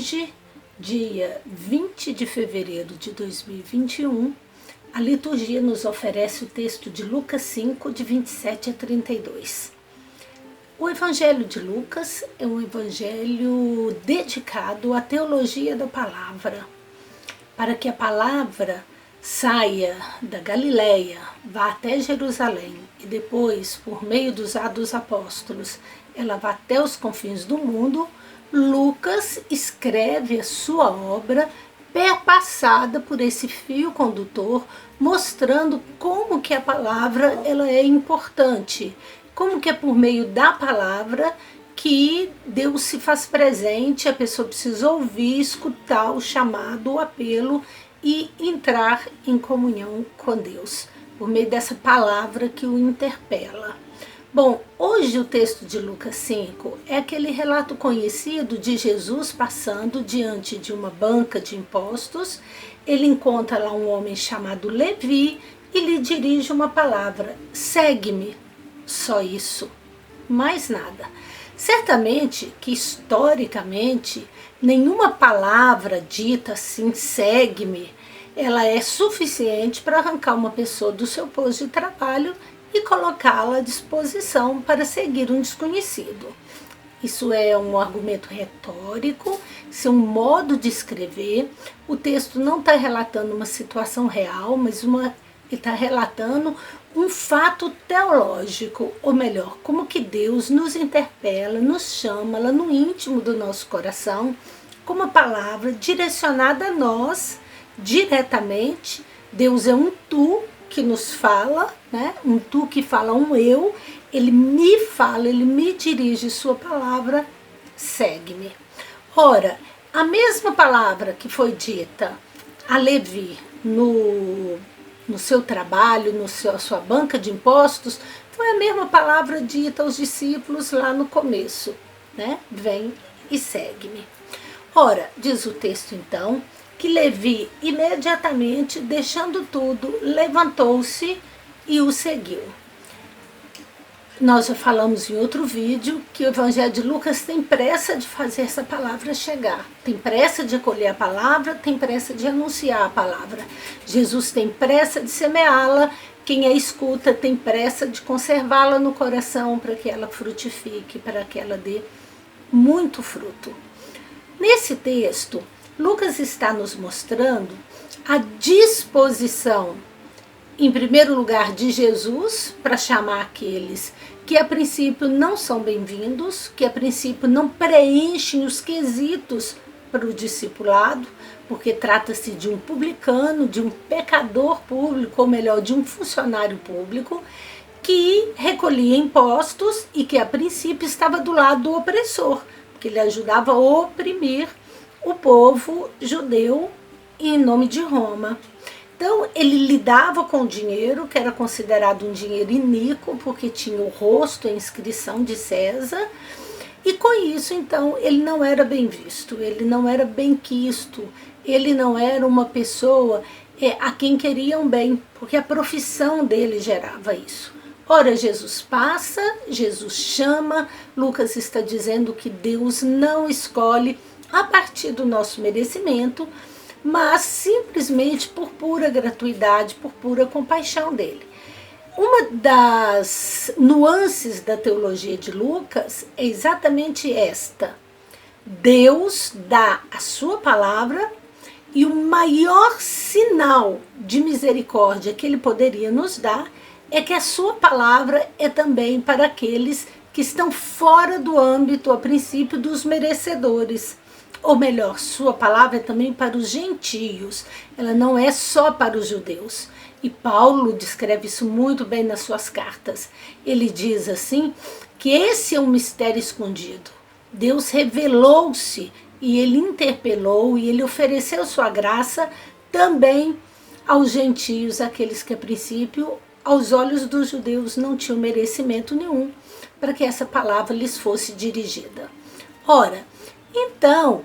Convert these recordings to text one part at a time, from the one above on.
Hoje, dia 20 de fevereiro de 2021, a liturgia nos oferece o texto de Lucas 5, de 27 a 32. O Evangelho de Lucas é um evangelho dedicado à teologia da palavra, para que a palavra saia da Galileia, vá até Jerusalém e depois, por meio dos Atos Apóstolos, ela vá até os confins do mundo. Lucas escreve a sua obra perpassada por esse fio condutor, mostrando como que a palavra ela é importante, como que é por meio da palavra que Deus se faz presente, a pessoa precisa ouvir, escutar o chamado, o apelo e entrar em comunhão com Deus, por meio dessa palavra que o interpela. Bom, hoje o texto de Lucas 5 é aquele relato conhecido de Jesus passando diante de uma banca de impostos. Ele encontra lá um homem chamado Levi e lhe dirige uma palavra: segue-me. Só isso, mais nada. Certamente que historicamente nenhuma palavra dita assim, segue-me, ela é suficiente para arrancar uma pessoa do seu posto de trabalho e colocá-la à disposição para seguir um desconhecido. Isso é um argumento retórico, isso é um modo de escrever. O texto não está relatando uma situação real, mas ele está relatando um fato teológico, ou melhor, como que Deus nos interpela, nos chama lá no íntimo do nosso coração, com uma palavra direcionada a nós, diretamente. Deus é um tu que nos fala, né? Um tu que fala um eu, ele me fala, ele me dirige sua palavra, segue-me. Ora, a mesma palavra que foi dita a Levi no seu trabalho, sua banca de impostos, foi a mesma palavra dita aos discípulos lá no começo, né? Vem e segue-me. Ora, diz o texto então, que Levi imediatamente, deixando tudo, levantou-se e o seguiu. Nós já falamos em outro vídeo que o Evangelho de Lucas tem pressa de fazer essa palavra chegar, tem pressa de acolher a palavra, tem pressa de anunciar a palavra. Jesus tem pressa de semeá-la, quem a escuta tem pressa de conservá-la no coração para que ela frutifique, para que ela dê muito fruto. Nesse texto, Lucas está nos mostrando a disposição, em primeiro lugar, de Jesus para chamar aqueles que a princípio não são bem-vindos, que a princípio não preenchem os quesitos para o discipulado, porque trata-se de um publicano, de um pecador público, ou melhor, de um funcionário público, que recolhia impostos e que a princípio estava do lado do opressor, porque ele ajudava a oprimir o povo judeu em nome de Roma. Então ele lidava com o dinheiro, que era considerado um dinheiro iníquo, porque tinha o rosto, a inscrição de César, e com isso então ele não era bem visto, ele não era bem quisto, ele não era uma pessoa a quem queriam bem, porque a profissão dele gerava isso. Ora, Jesus passa, Jesus chama. Lucas está dizendo que Deus não escolhe a partir do nosso merecimento, mas simplesmente por pura gratuidade, por pura compaixão dele. Uma das nuances da teologia de Lucas é exatamente esta: Deus dá a sua palavra e o maior sinal de misericórdia que ele poderia nos dar é que a sua palavra é também para aqueles que estão fora do âmbito, a princípio, dos merecedores. Ou melhor, sua palavra é também para os gentios, ela não é só para os judeus. E Paulo descreve isso muito bem nas suas cartas. Ele diz assim, que esse é um mistério escondido. Deus revelou-se e ele interpelou e ele ofereceu sua graça também aos gentios, aqueles que a princípio, aos olhos dos judeus, não tinham merecimento nenhum para que essa palavra lhes fosse dirigida. Ora, então,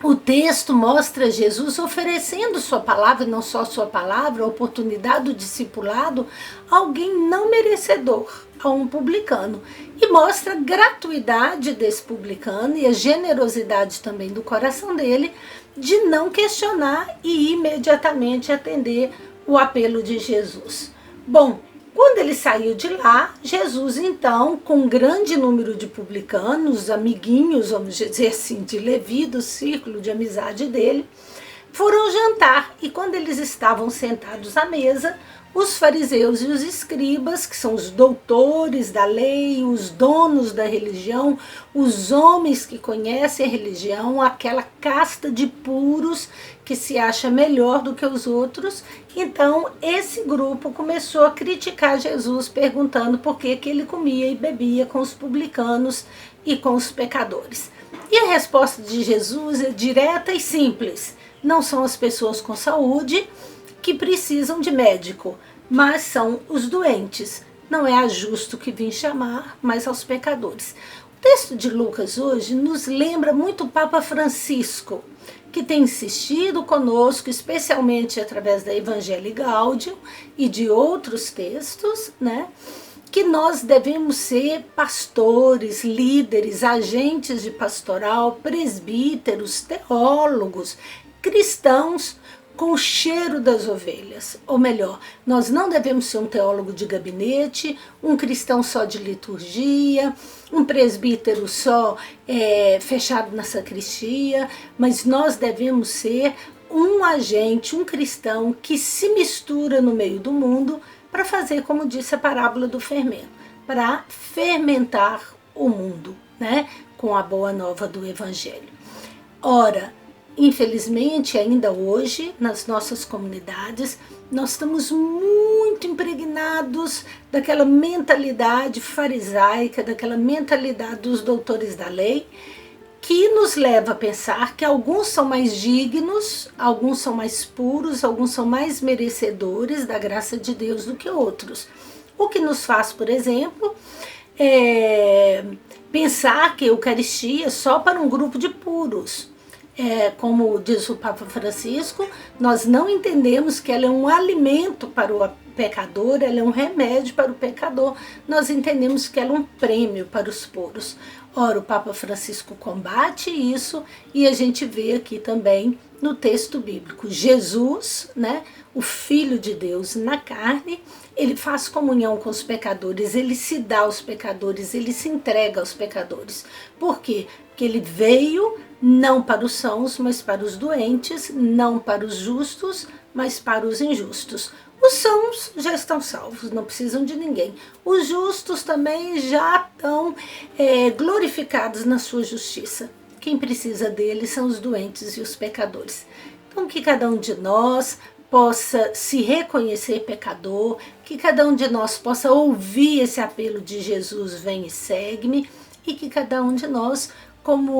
o texto mostra Jesus oferecendo sua palavra, e não só sua palavra, a oportunidade do discipulado, a alguém não merecedor, a um publicano. E mostra a gratuidade desse publicano e a generosidade também do coração dele de não questionar e imediatamente atender o apelo de Jesus. Bom, quando ele saiu de lá, Jesus então, com um grande número de publicanos, amiguinhos, vamos dizer assim, de Levi, do círculo de amizade dele, foram jantar. E quando eles estavam sentados à mesa, os fariseus e os escribas, que são os doutores da lei, os donos da religião, os homens que conhecem a religião, aquela casta de puros que se acha melhor do que os outros. Então, esse grupo começou a criticar Jesus, perguntando por que ele comia e bebia com os publicanos e com os pecadores. E a resposta de Jesus é direta e simples. Não são as pessoas com saúde que precisam de médico, mas são os doentes. Não é a justo que vim chamar, mas aos pecadores. O texto de Lucas hoje nos lembra muito o Papa Francisco, que tem insistido conosco, especialmente através da Evangelii Gaudium e de outros textos, né, que nós devemos ser pastores, líderes, agentes de pastoral, presbíteros, teólogos, cristãos com o cheiro das ovelhas. Ou melhor, nós não devemos ser um teólogo de gabinete, um cristão só de liturgia, um presbítero só fechado na sacristia, mas nós devemos ser um agente, um cristão que se mistura no meio do mundo para fazer, como disse a parábola do fermento, para fermentar o mundo, né, com a boa nova do Evangelho. Ora, infelizmente, ainda hoje, nas nossas comunidades, nós estamos muito impregnados daquela mentalidade farisaica, daquela mentalidade dos doutores da lei, que nos leva a pensar que alguns são mais dignos, alguns são mais puros, alguns são mais merecedores da graça de Deus do que outros. O que nos faz, por exemplo, pensar que a Eucaristia é só para um grupo de puros. Como diz o Papa Francisco, nós não entendemos que ela é um alimento para o pecador, ela é um remédio para o pecador, nós entendemos que ela é um prêmio para os puros. Ora, o Papa Francisco combate isso e a gente vê aqui também no texto bíblico. Jesus, né, o Filho de Deus na carne, ele faz comunhão com os pecadores, ele se dá aos pecadores, ele se entrega aos pecadores. Por quê? Porque ele veio não para os sãos, mas para os doentes, não para os justos, mas para os injustos. Os sãos já estão salvos, não precisam de ninguém. Os justos também já estão glorificados na sua justiça. Quem precisa deles são os doentes e os pecadores. Então, que cada um de nós possa se reconhecer pecador, que cada um de nós possa ouvir esse apelo de Jesus, vem e segue-me, e que cada um de nós, como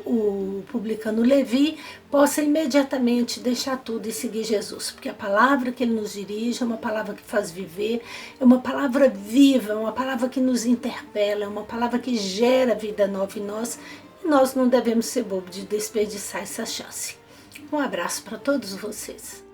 o publicano Levi, possa imediatamente deixar tudo e seguir Jesus, porque a palavra que ele nos dirige é uma palavra que faz viver, é uma palavra viva, é uma palavra que nos interpela, é uma palavra que gera vida nova em nós, e nós não devemos ser bobos de desperdiçar essa chance. Um abraço para todos vocês.